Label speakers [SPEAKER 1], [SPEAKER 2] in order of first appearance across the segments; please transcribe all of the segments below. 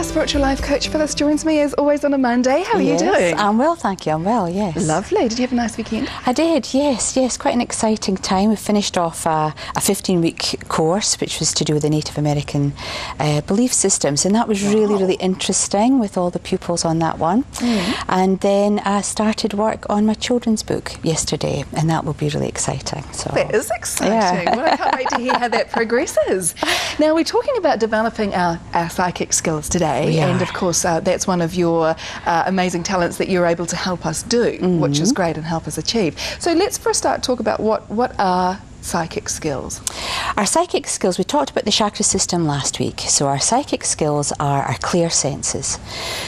[SPEAKER 1] our spiritual life coach Phyllis joins me as always on a Monday. How are you doing?
[SPEAKER 2] I'm well, thank you. I'm well, yes.
[SPEAKER 1] Lovely. Did you have a nice weekend?
[SPEAKER 2] I did, yes. Quite an exciting time. We finished off a 15-week course, which was to do with the Native American belief systems, and that was really interesting with all the pupils on that one. And then I started work on my children's book yesterday, and that will be really exciting. So
[SPEAKER 1] that is exciting. Well, I can't wait to hear how that progresses. Now, we're talking about developing our psychic skills today, and of course that's one of your amazing talents that you're able to help us do, which is great, and help us achieve. So let's first start talk about what are psychic skills.
[SPEAKER 2] Our psychic skills, we talked about the chakra system last week. So our psychic skills are our clear senses.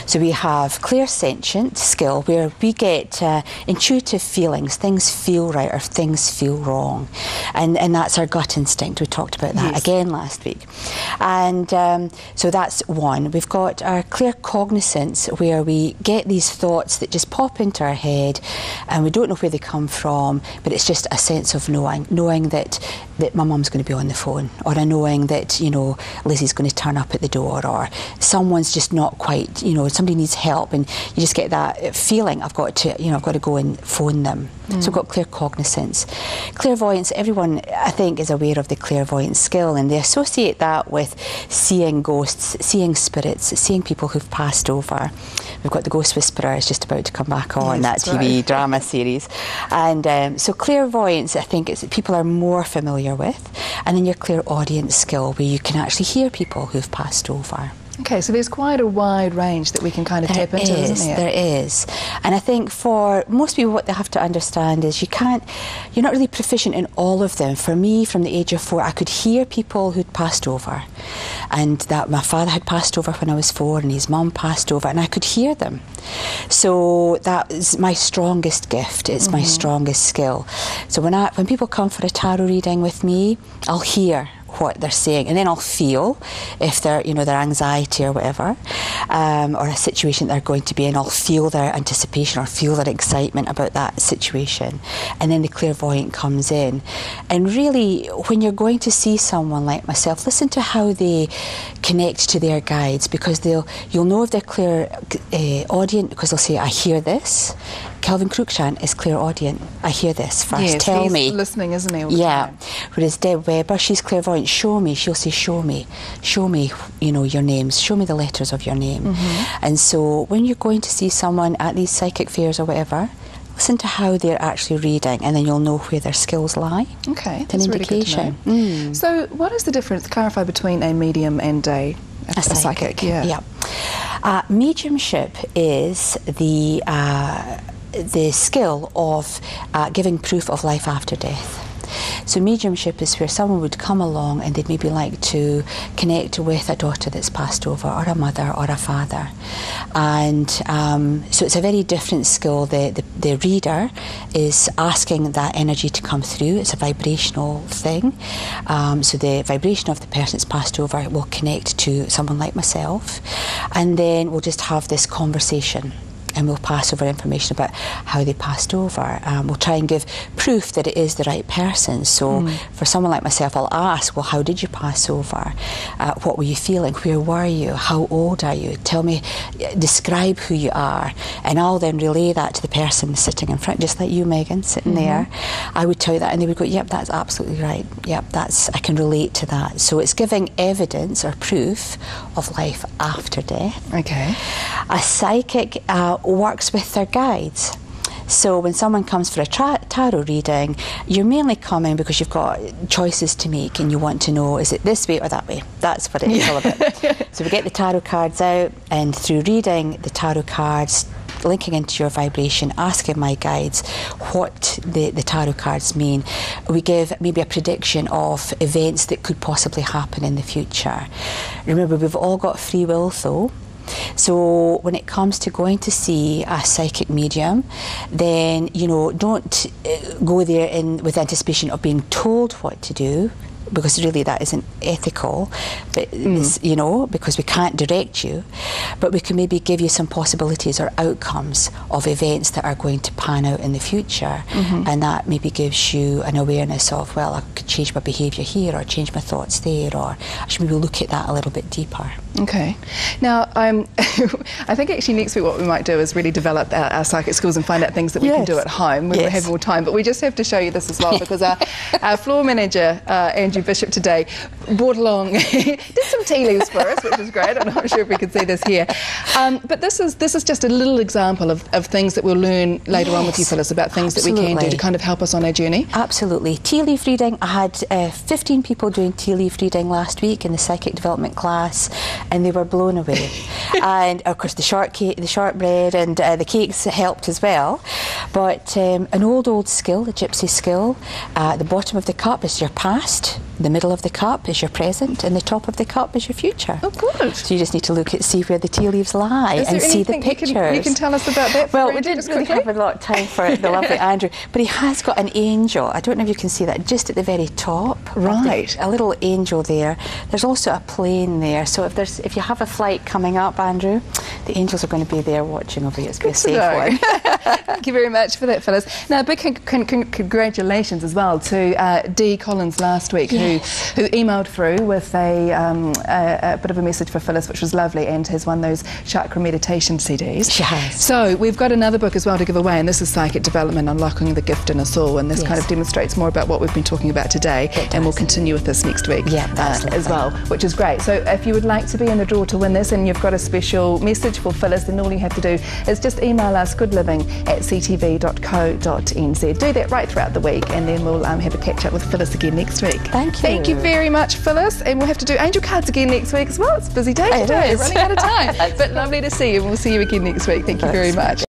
[SPEAKER 2] So we have clear sentient skill where we get intuitive feelings, things feel right or things feel wrong. And that's our gut instinct. We talked about that again last week. And so that's one. We've got our clear cognizance where we get these thoughts that just pop into our head and we don't know where they come from, but it's just a sense of knowing that my mum's going to be on the phone, or a knowing that, you know, Lizzie's going to turn up at the door, or someone's just not quite, you know, somebody needs help, and you just get that feeling, I've got to go and phone them. So we've got clear cognizance. Clairvoyance, everyone I think is aware of the clairvoyance skill, and they associate that with seeing ghosts, seeing spirits, seeing people who've passed over. We've got The Ghost Whisperer is just about to come back on, that TV drama series. And so clairvoyance, I think, is people are more familiar with. And then your clairaudience skill, where you can actually hear people who've passed over.
[SPEAKER 1] Okay, so there's quite a wide range that we can kind of tap into, isn't there?
[SPEAKER 2] There is. And I think for most people what they have to understand is you're not really proficient in all of them. For me, from the age of 4, I could hear people who'd passed over. And that my father had passed over when I was 4 and his mum passed over, and I could hear them. So that is my strongest gift. It's my strongest skill. So when people come for a tarot reading with me, I'll hear what they're saying, and then I'll feel if they're, their anxiety or whatever, or a situation they're going to be in. I'll feel their anticipation or feel their excitement about that situation, and then the clairvoyant comes in. And really, when you're going to see someone like myself, listen to how they connect to their guides, because you'll know if they're clairaudient because they'll say, I hear this. Kelvin Cruikshank is clairaudient. I hear this first.
[SPEAKER 1] Yes,
[SPEAKER 2] tell
[SPEAKER 1] he's
[SPEAKER 2] me.
[SPEAKER 1] Listening, isn't he? All the time.
[SPEAKER 2] Whereas Deb Webber, she's clairvoyant. Show me. She'll say, show me, your names. Show me the letters of your name. And so when you're going to see someone at these psychic fairs or whatever, listen to how they're actually reading, and then you'll know where their skills lie.
[SPEAKER 1] Okay,
[SPEAKER 2] that's an indication.
[SPEAKER 1] Really good to know. So what is the difference, clarify, between a medium and a psychic?
[SPEAKER 2] Mediumship is the skill of giving proof of life after death. So mediumship is where someone would come along and they'd maybe like to connect with a daughter that's passed over, or a mother or a father. And so it's a very different skill. The reader is asking that energy to come through. It's a vibrational thing. So the vibration of the person that's passed over will connect to someone like myself. And then we'll just have this conversation, and we'll pass over information about how they passed over. We'll try and give proof that it is the right person. So for someone like myself, I'll ask, well, how did you pass over? What were you feeling? Where were you? How old are you? Tell me, describe who you are. And I'll then relay that to the person sitting in front, just like you, Megan, sitting there. I would tell you that, and they would go, yep, that's absolutely right. Yep, I can relate to that. So it's giving evidence or proof of life after death.
[SPEAKER 1] Okay.
[SPEAKER 2] A psychic works with their guides. So when someone comes for a tarot reading, you're mainly coming because you've got choices to make and you want to know, is it this way or that way? That's what it's all about. So we get the tarot cards out, and through reading the tarot cards, linking into your vibration, asking my guides what the tarot cards mean. We give maybe a prediction of events that could possibly happen in the future. Remember, we've all got free will though. So when it comes to going to see a psychic medium, then don't go there with anticipation of being told what to do, because really that isn't ethical, but it's, you know, because we can't direct you, but we can maybe give you some possibilities or outcomes of events that are going to pan out in the future, and that maybe gives you an awareness of, well, I could change my behaviour here, or change my thoughts there, or I should maybe look at that a little bit deeper.
[SPEAKER 1] Okay. Now, I think actually next week what we might do is really develop our psychic skills and find out things that we can do at home when we have more time. But we just have to show you this as well, because our floor manager, Andrew Bishop, today brought along, did some tea leaves for us, which is great. I'm not sure if we can see this here. But this is just a little example of things that we'll learn later on with you, Phyllis, about things that we can do to kind of help us on our journey.
[SPEAKER 2] Absolutely. Tea leaf reading. I had 15 people doing tea leaf reading last week in the psychic development class, and they were blown away. And of course the shortbread and the cakes helped as well. But an old skill, a gypsy skill, the bottom of the cup is your past, the middle of the cup is your present, and the top of the cup is your future.
[SPEAKER 1] Oh, good.
[SPEAKER 2] So you just need to see where the tea leaves lie and see the pictures.
[SPEAKER 1] You can tell us about that?
[SPEAKER 2] Well, we didn't really have a lot of time for it, the lovely Andrew, but he has got an angel. I don't know if you can see that, just at the very top.
[SPEAKER 1] Right.
[SPEAKER 2] A little angel there. There's also a plane there, so if you have a flight coming up, Andrew, the angels are going to be there watching over you. It's going to be a safe one.
[SPEAKER 1] Thank you very much for that, Phyllis. Now, big congratulations as well to Dee Collins last week, who emailed through with a bit of a message for Phyllis, which was lovely, and has won those chakra meditation CDs.
[SPEAKER 2] She has.
[SPEAKER 1] So we've got another book as well to give away, and this is Psychic Development, Unlocking the Gift in Us All, and this kind of demonstrates more about what we've been talking about today, and we'll continue with this next week as well, which is great. So if you would like to be in the draw to win this, and you've got a special message for Phyllis, then all you have to do is just email us goodliving@ctv.co.nz. Do that right throughout the week, and then we'll have a catch up with Phyllis again next week.
[SPEAKER 2] Thank you.
[SPEAKER 1] Thank you very much, Phyllis, and we'll have to do angel cards again next week as well. It's a busy day today, running out of time. But lovely to see you, and we'll see you again next week. Thank you very much.